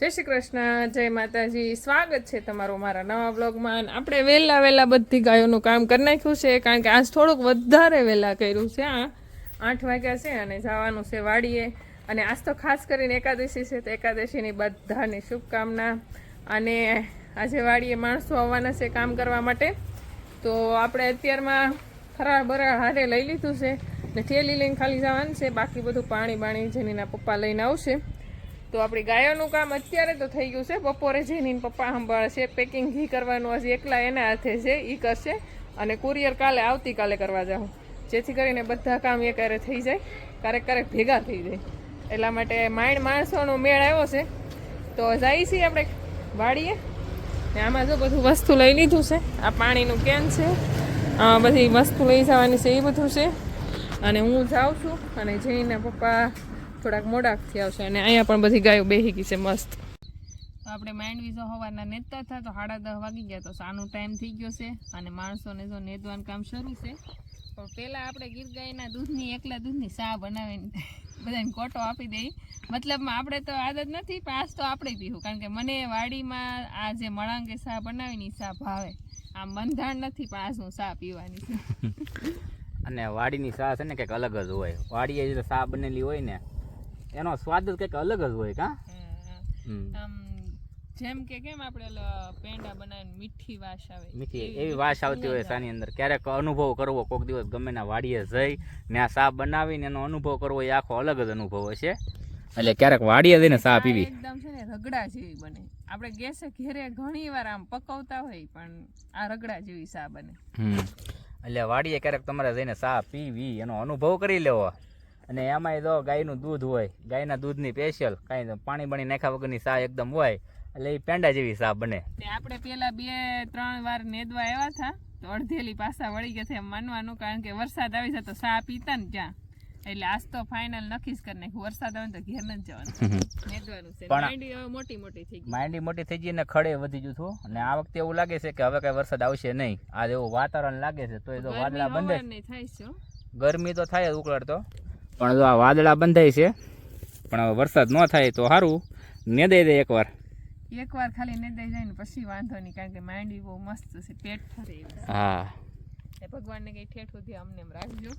જય શ્રી કૃષ્ણ, જય માતાજી. સ્વાગત છે તમારું મારા નવા બ્લોગમાં. આપણે વહેલા બધી ગાયોનું કામ કરી નાખ્યું છે, કારણ કે આજ થોડુંક વધારે વહેલા કર્યું છે. 8 વાગ્યા છે અને જવાનું છે વાડીએ. અને આજ તો ખાસ કરીને એકાદશી છે, તો એકાદશીની બધાની શુભકામના. અને આજે વાડીએ માણસો આવવાના છે કામ કરવા માટે, તો આપણે અત્યારમાં ફરાળ બરાળ હારે લઈ લીધું છે ને થેલી લઈને ખાલી જવાનું છે. બાકી બધું પાણી બાણી જેનીના પપ્પા લઈને આવશે. તો આપણી ગાયોનું કામ અત્યારે તો થઈ ગયું છે. બપોરે જેની પપ્પા સંભાળશે. પેકિંગ ઘી કરવાનું હજી એકલા એના હાથે છે, એ કરશે. અને કુરિયર આવતીકાલે કરવા જાઉં, જેથી કરીને બધા કામ એકારે થઈ જાય, ક્યારેક ભેગા થઈ જાય. એટલા માટે માણસોનો મેળ આવ્યો છે, તો જઈએ છીએ આપણે વાડીએ. ને આમાં જો બધું વસ્તુ લઈ લીધું છે. આ પાણીનું કેન છે, બધી વસ્તુ લઈ જવાની છે, એ બધું છે. અને હું જાઉં છું અને જઈને પપ્પા થોડાક મોડાકથી આવશે. અને અહીંયા પણ બધી ગાયો બેસી ગઈ છે મસ્ત. તો આપણે માંડવી જો સવારના નેતા હતા તો 10:30 વાગી ગયા, તો સાનો ટાઈમ થઈ ગયો છે. અને માણસોને જો નેદવાનું કામ શરૂ છે. પણ પહેલાં આપણે ગીર ગાયના દૂધની એકલા દૂધની ચા બનાવીને બધાને કોટો આપી દઈ. મતલબમાં આપણે તો આદત નથી, પણ આજ તો આપણે પીવું, કારણ કે મને વાડીમાં આ જે મળાંગે ચા બનાવીને ચા ભાવે. આ બંધાણ નથી, પણ આજ હું ચા પીવાની છે. અને વાડીની ચા છે ને કંઈક અલગ જ હોય. વાડીએ જે ચા બનેલી હોય ને એનો સ્વાદ જ કંઈક અલગ જ હોય. આમ જેમ કે કેમ આપણે પેંડા બનાવીને મીઠી વાસ આવે, મીઠી એવી વાસ આવતી હોય ચાની અંદર. ક્યારેક અનુભવ કરવો, કોઈક દિવસ ગમે ના વાડીએ જઈ ને આ ચા બનાવીને એનો અનુભવ કરવો, એ આખો અલગ જ અનુભવ હશે. એટલે ક્યારેક વાડીએ જઈને ચા પીવી એકદમ છે ને રગડા જેવી બને. આપણે ગેસે ઘેરે ઘણી વાર આમ પકવતા હોય, પણ આ રગડા જેવી ચા બને. એટલે વાડીએ ક્યારેક તમારે જઈને ચા પીવી, એનો અનુભવ કરી લેવો. અને એમાંય જો ગાયનું દૂધ હોય, ગાયના દૂધની સ્પેશિયલ કાંઈ પાણી બાણી નાખ્યા વગરની ચા એકદમ હોય, એટલે એ પેંડા જેવી ચા બને. આપણે પેલા 2-3 વાર નેદવા આવ્યા હતા, તો અડધેલી પાછા વળી ગયા એમ માનવાનું, કારણ કે વરસાદ આવી જાય તો ચા પીતા ને ત્યાં. એટલે આજ તો ફાઇનલ નક્કી જ કરી નાખ્યું, વરસાદ આવે તો ઘેર નથી જવાનું, નેદવાનું છે. માંડી હવે મોટી થઈ ગઈ, માંડી મોટી થઈ ગઈ ને ખડે વધી ગયું હતું. અને આ વખતે એવું લાગે છે કે હવે કઈ વરસાદ આવશે નહીં. આ એવું વાતાવરણ લાગે છે, તો એ તો વાદળા બંધાય થાય છે. ગરમી તો થાય જ ઉકળાટ તો, પણ જો આ વાદળા બંધાય છે. પણ હવે વરસાદ ન થાય તો સારું, નેદાઈ દે એકવાર ખાલી નેદાઈ જાય ને પછી વાંધો નહીં, કારણ કે માંડી બહુ મસ્ત છે, પેટ ફરે. હા, ભગવાનને કઈ ઠેઠું અમને એમ રાખજો.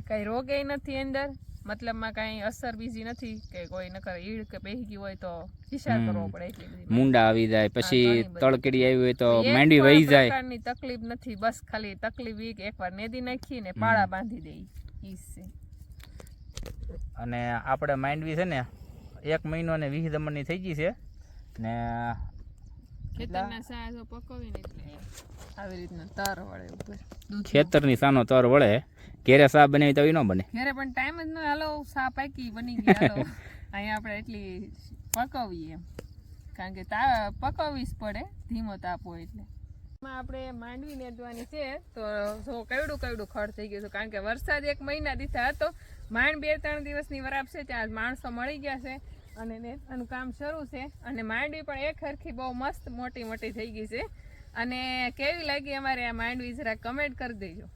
કઈ રોગે નથી અંદર, મતલબમાં કઈ અસર બીજી નથી કે કોઈ નકર ઈડ કે બેહી ગઈ હોય તો વિચાર કરવો પડે. મુંડા આવી જાય, પછી તળકેડી આવી હોય તો માંડી વહી જાય. પ્રકારની તકલીફ નથી, બસ ખાલી તકલીફ ઈ કે એકવાર નેદી નાખી ને પાળા બાંધી દઈ, ઈ છે. અને આપણે માંડવી છે ને 1 મહિનો ને 20 દમણની થઈ ગઈ છે ને ખેતરના સા જો પકવીને એટલે આવી રીતના તર વળે ઉપર. ખેતરની સાનો તર વળે, ઘેરે સા બનાવી તો એ ન બને. ઘરે પણ ટાઈમ જ ન, હાલો સા પાકી બની ગઈ, હાલો અહીંયા આપણે એટલી પકવીએ એમ, કારણ કે પકવવી જ પડે, ધીમો તાપ હોય એટલે. આપણે માંડવી નેદવાની છે, તો જો કવડું ખડ થઈ ગયું છે, કારણ કે વરસાદ 1 મહિના દીધા હતો. માંડ 2-3 દિવસની વરાપ છે, ત્યાં માણસો મળી ગયા છે અને નેદવાનું કામ શરૂ છે. અને માંડવી પણ એક હરખી બહુ મસ્ત મોટી થઈ ગઈ છે. અને કેવી લાગી અમારે આ માંડવી, જરા કમેન્ટ કરી દેજો.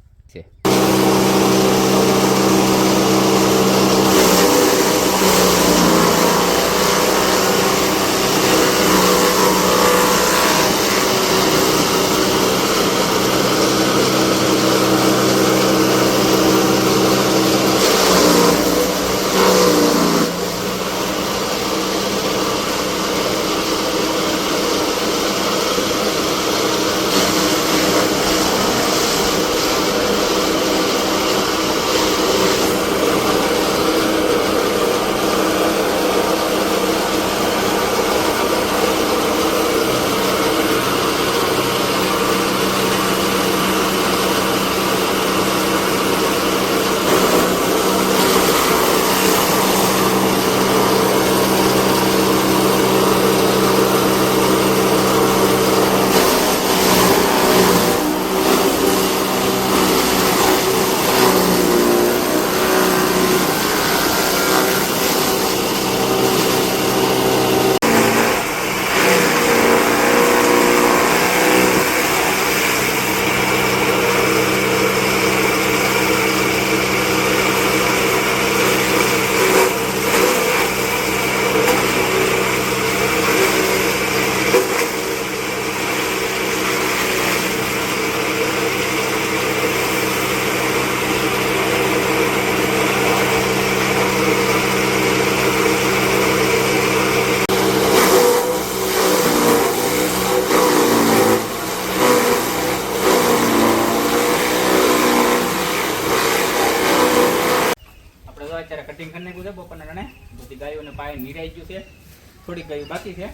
થોડીક ગાયું બાકી છે.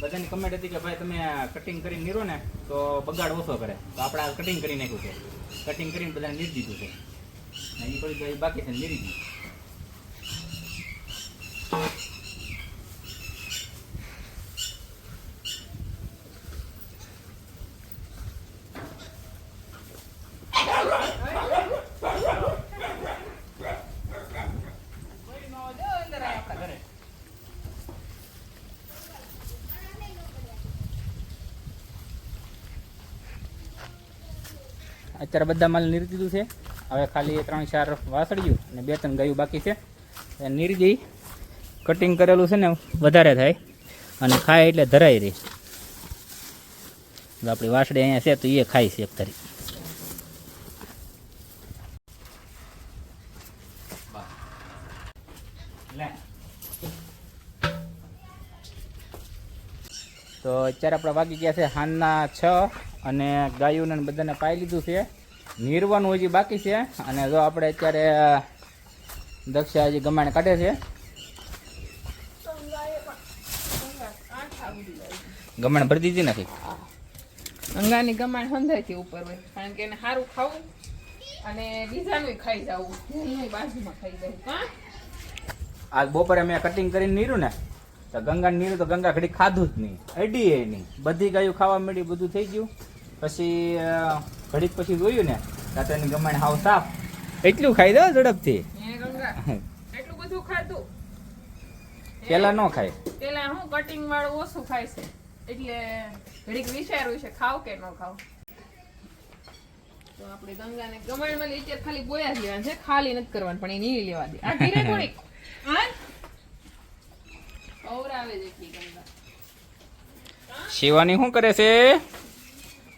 બધાની કમેન્ટ હતી કે ભાઈ તમે કટિંગ કરીને નીરો ને તો બગાડ ઓછો કરે, તો આપણે આ કટિંગ કરી નાખ્યું છે. કટિંગ કરીને બધાને નીરી દીધું છે. અને એ થોડીક ગાયું બાકી છે, નીરી દીધી. અત્યારે બધા માલ નીરી દીધું છે. હવે ખાલી 3-4 વાસળિયું અને 2-3 ગાયું બાકી છે. નીરી દઈ કટિંગ કરેલું છે ને વધારે થાય અને ખાય એટલે ધરાઈ રહી. આપણી વાસળી અહીંયા છે તો એ ખાઈ છે એક તારી. તો અત્યારે આપણે વાગી ગયા છે સાંજના 6 અને ગાયોને બધાને પાઈ લીધું છે. નીરવાનું હજી બાકી છે. અને જો આપણે અત્યારે દક્ષા હજી ગમાણ કાઢે છે. ગમાણ ભરી દીધી નથી. અંગાની ગમાણ સંધાયથી ઉપર હોય, કારણ કે એને સારું ખાવું અને બીજાનું ખાઈ જવું, બાજુમાં ખાઈ જાય. આજ બપોરે મેં કટિંગ કરીને નીરું ને તો ગંગા નીરું તો ગંગા ઘડી ખાધું જ નહીં, અડી એ નહીં. બધી ગાયું ખાવા મળી, બધું થઈ ગયું. પછી ઘડીક પછી જોયું ને તો એની ગમાણ હાવ સાફ. એટલું ખાઈ દો ઝડપથી. એટલું બધું ખાધું પેલા ન ખાય. પેલા હું કટિંગ વાળું ઓછું ખાય છે, એટલે ઘડીક વિચાર્યું છે ખાવ કે ન ખાવ. તો આપણે ગંગાને ગમાણ મળી અત્યારે ખાલી બોયા જ લેવાનું છે, ખાલી નથી કરવાનું, પણ એ નીરી લેવા દે. આ ઘીરે થોડીક ઓવરાવે છે એટલી ગંગા. શિવાની શું કરે છે?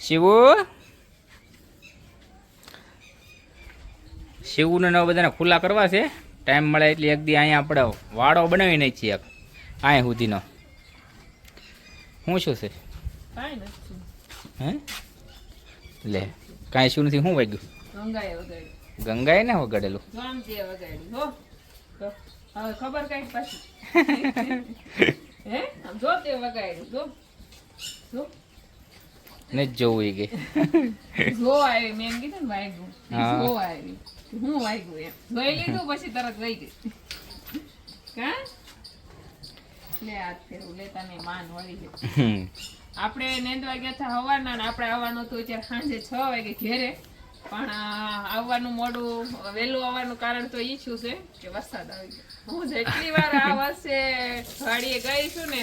શિવુ શિવને નવા બધાને ખુલ્લા કરવા છે. ટાઈમ મળે એટલે એક દી અહીંયા આપણે વાડો બનાવી નાખીએ એક અહીંયા સુધીનો. શું છે? કાંઈ નથી. હે લે કાંઈ શું નથી. શું વાગ્યું? ગંગાએ વગાડ્યું. ગંગાએ ને વગાડેલું? રામજીએ વગાડ્યું. જો હવે ખબર કઈ પાછી હે આમ જો તે વગાડ્યું. જો ને જ જોવું એ ગઈ. જો આવી મેં એમ કીધું ને વાગ્યું. જો આવી હું વાગ્યું એમ જોઈ લીધું પછી તરત વહી ગઈ. કા લે આ ફેરું લેતા ને માન વળી ગઈ. આપણે નેંદવા ગયા હતા હવારના ને આપણે આવવાનું હતું અત્યારે સાંજે 6 વાગે ઘેરે. પણ આવવાનું મોડું, વહેલું આવવાનું કારણ તો ઈ છું છે કે વરસાદ આવી ગયો. હું જેટલી વાર આ વર્ષે વાડીએ ગઈ છું ને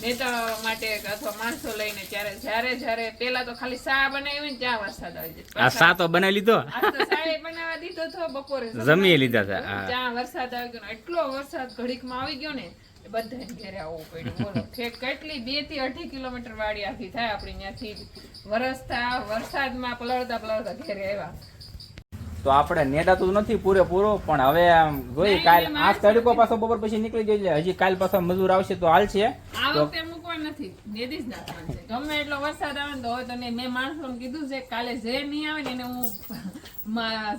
નેતા માટે અથવા માણસો લઈને, ત્યારે જ્યારે પેલા તો ખાલી ચા બનાવી ને ત્યાં વરસાદ આવી જાય. આ સા તો બનાવી લીધો. આ તો ચા બનાવવા દીધો તો બપોરે જમી લીધા હતા. ત્યાં વરસાદ આવી ગયો. એટલો વરસાદ ઘડીકમાં આવી ગયો ને બધાને ઘેરે આવવું પડ્યું. બોલો કેટલી 2 થી 2.5 કિલોમીટર વાડી આખી થાય આપણી ત્યાંથી વરસતા વરસાદમાં પલળતા ઘેરે આવ્યા. તો આપણે નેડાતું નથી પૂરેપૂરો, પણ હવે જોઈ કાલ આ તડકો પાછો બપોર પછી નીકળી જાય એટલે હજી કાલ પાછો મજૂર આવશે તો હાલ છે. આ વખતે મૂકવા નથી, નેદી જ નાખવાનું છે. ગમે એટલો વરસાદ આવે ને તો હવે તને મેં માણસોને કીધું છે કાલે જે નહીં આવે ને એને હું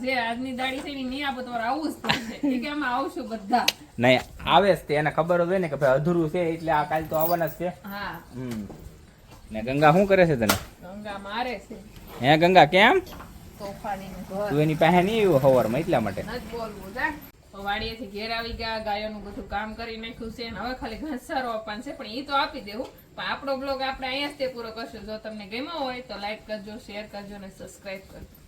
જે આજની દાડી છે ને નહીં આપો તમારે આવવું જ પડશે. કે અમે આવશું બધા. નહીં આવે જ તે એને ખબર હોય ને કે ભાઈ અધૂરું છે એટલે આ કાલ તો આવવાના જ છે. હા ને ગંગા શું કરે છે તને? ગંગા મારે છે. હે ગંગા કેમ? તોફાની તું એની પાસે નહીં આવ્યું સવારમાં એટલા માટે. નથી બોલવું જા. વાડીએથી ઘેર આવી ગયા, ગાયોનું બધું કામ કરી નાખ્યું છે. હવે ખાલી ઘાસચારો આપવાનું છે, પણ એ તો આપી દેવું. પણ આપણો બ્લોગ આપણે અહીંયા જ તે પૂરો કરશું. જો તમને ગમ્યો હોય તો લાઈક કરજો, શેર કરજો અને સબસ્ક્રાઈબ કરજો.